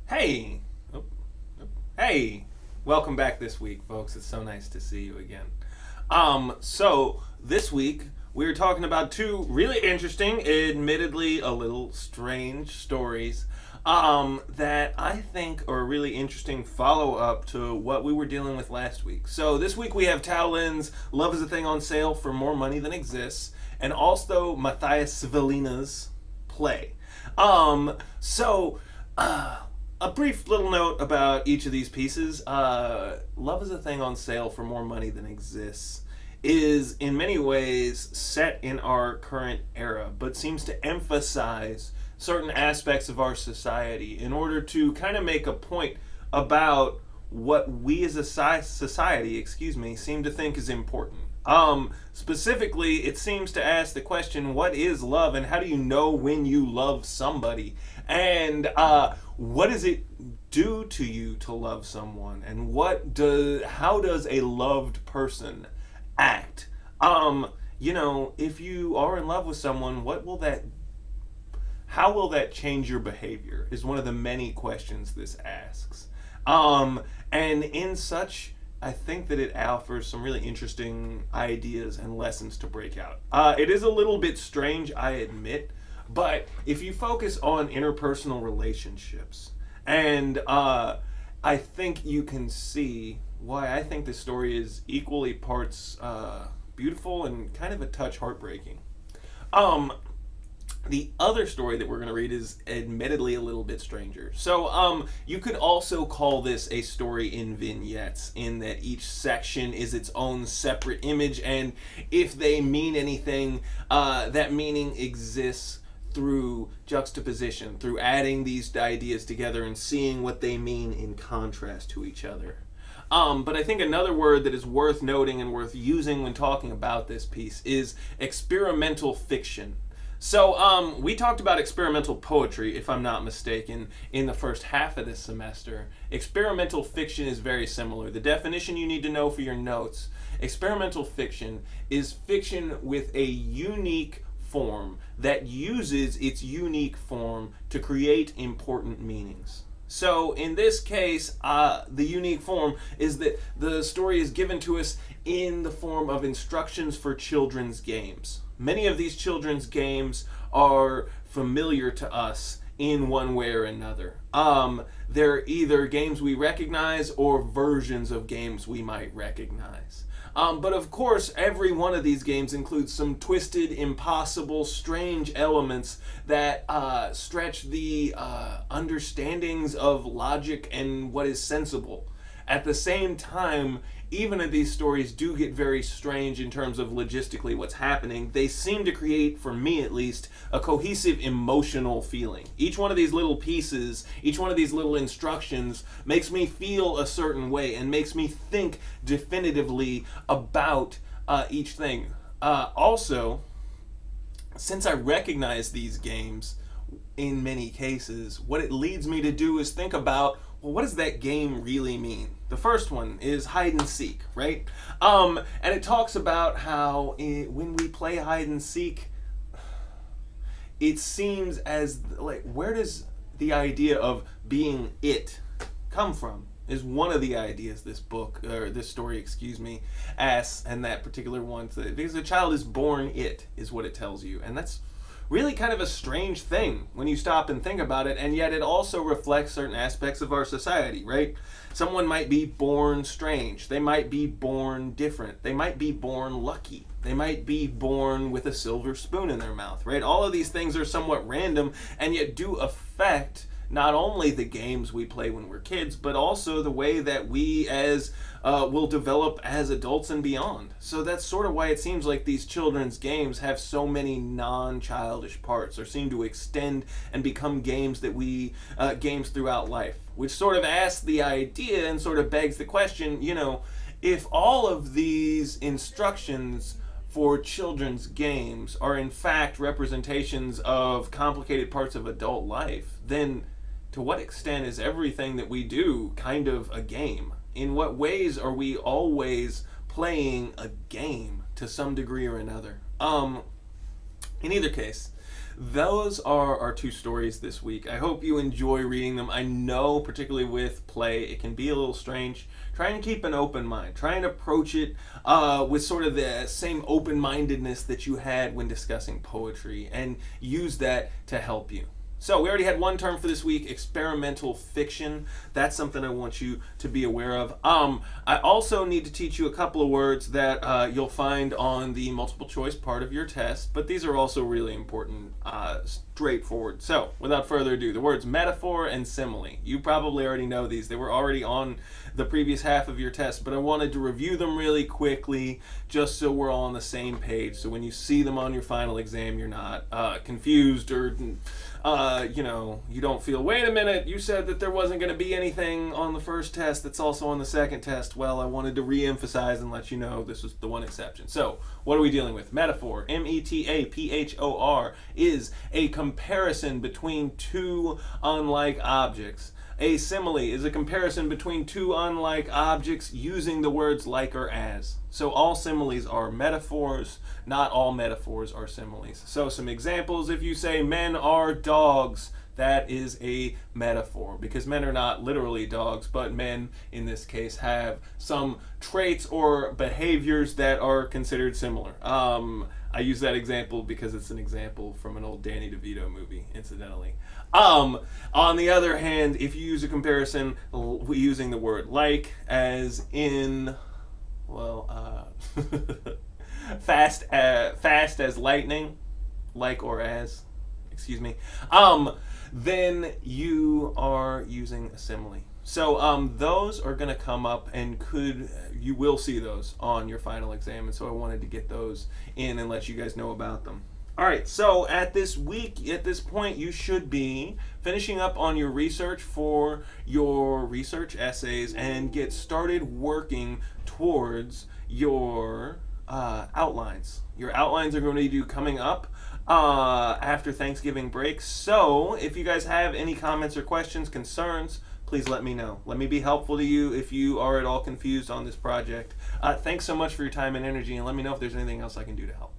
Hey, oh, oh, hey, welcome back this week, folks. It's so nice to see you again. So this week we were talking about two really interesting, admittedly a little strange stories, that I think are a really interesting follow up to what we were dealing with last week. So this week we have Tao Lin's "Love Is a Thing on Sale for More Money Than Exists," and also Matthias Civelina's "Play." So. A brief little note about each of these pieces. Love Is a Thing on Sale for More Money Than Exists is in many ways set in our current era, but seems to emphasize certain aspects of our society in order to kind of make a point about what we as a society, seem to think is important. Specifically, it seems to ask the question, what is love, and how do you know when you love somebody? And what does it do to you to love someone? And how does a loved person act? If you are in love with someone, how will that change your behavior? Is one of the many questions this asks. And in such, I think that it offers some really interesting ideas and lessons to break out. It is a little bit strange, I admit, but if you focus on interpersonal relationships, and I think you can see why I think this story is equally parts beautiful and kind of a touch heartbreaking. Um, the other story that we're going to read is admittedly a little bit stranger. So, you could also call this a story in vignettes, in that each section is its own separate image, and if they mean anything, that meaning exists through juxtaposition, through adding these ideas together and seeing what they mean in contrast to each other. But I think another word that is worth noting and worth using when talking about this piece is experimental fiction. So, we talked about experimental poetry, if I'm not mistaken, in the first half of this semester. Experimental fiction is very similar. The definition you need to know for your notes: experimental fiction is fiction with a unique form that uses its unique form to create important meanings. So in this case, the unique form is that the story is given to us in the form of instructions for children's games. Many of these children's games are familiar to us in one way or another. They're either games we recognize or versions of games we might recognize. But of course, every one of these games includes some twisted, impossible, strange elements that stretch the understandings of logic and what is sensible. At the same time, even if these stories do get very strange in terms of logistically what's happening, they seem to create, for me at least, a cohesive emotional feeling. Each one of these little pieces, each one of these little instructions makes me feel a certain way and makes me think definitively about each thing. Also, since I recognize these games in many cases, what it leads me to do is think about, well, what does that game really mean? The first one is hide and seek, right? And it talks about how when we play hide and seek, it seems as like, where does the idea of being it come from? Is one of the ideas this book, or this story, asks, and that particular one, because a child is born it, is what it tells you. And that's really kind of a strange thing when you stop and think about it, and yet it also reflects certain aspects of our society, right? Someone might be born strange. They might be born different. They might be born lucky. They might be born with a silver spoon in their mouth, right? All of these things are somewhat random and yet do affect not only the games we play when we're kids, but also the way that we as will develop as adults and beyond. So that's sort of why it seems like these children's games have so many non-childish parts, or seem to extend and become games that games throughout life, which sort of asks the idea and sort of begs the question, if all of these instructions for children's games are in fact representations of complicated parts of adult life, then to what extent is everything that we do kind of a game? In what ways are we always playing a game to some degree or another? In either case, those are our two stories this week. I hope you enjoy reading them. I know, particularly with play, it can be a little strange. Try and keep an open mind. Try and approach it with sort of the same open-mindedness that you had when discussing poetry, and use that to help you. So we already had one term for this week, experimental fiction. That's something I want you to be aware of. I also need to teach you a couple of words that you'll find on the multiple choice part of your test, but these are also really important, straightforward. So without further ado, the words metaphor and simile. You probably already know these. They were already on the previous half of your test, but I wanted to review them really quickly just so we're all on the same page. So when you see them on your final exam, you're not confused or you don't feel, wait a minute, you said that there wasn't going to be anything on the first test that's also on the second test. Well, I wanted to re-emphasize and let you know this was the one exception. So, what are we dealing with? Metaphor, metaphor, is a comparison between two unlike objects. A simile is a comparison between two unlike objects using the words like or as. So all similes are metaphors, not all metaphors are similes. So some examples, if you say men are dogs, that is a metaphor, because men are not literally dogs, but men in this case have some traits or behaviors that are considered similar. I use that example because it's an example from an old Danny DeVito movie, incidentally. On the other hand, if you use a comparison using the word like, as in, fast as lightning, like or as, excuse me, then you are using a simile. So those are going to come up, and you will see those on your final exam, and so I wanted to get those in and let you guys know about them. All right, so at this point, you should be finishing up on your research for your research essays and get started working towards your outlines. Your outlines are going to be coming up after Thanksgiving break. So if you guys have any comments or questions, concerns, please let me know. Let me be helpful to you if you are at all confused on this project. Thanks so much for your time and energy, and let me know if there's anything else I can do to help.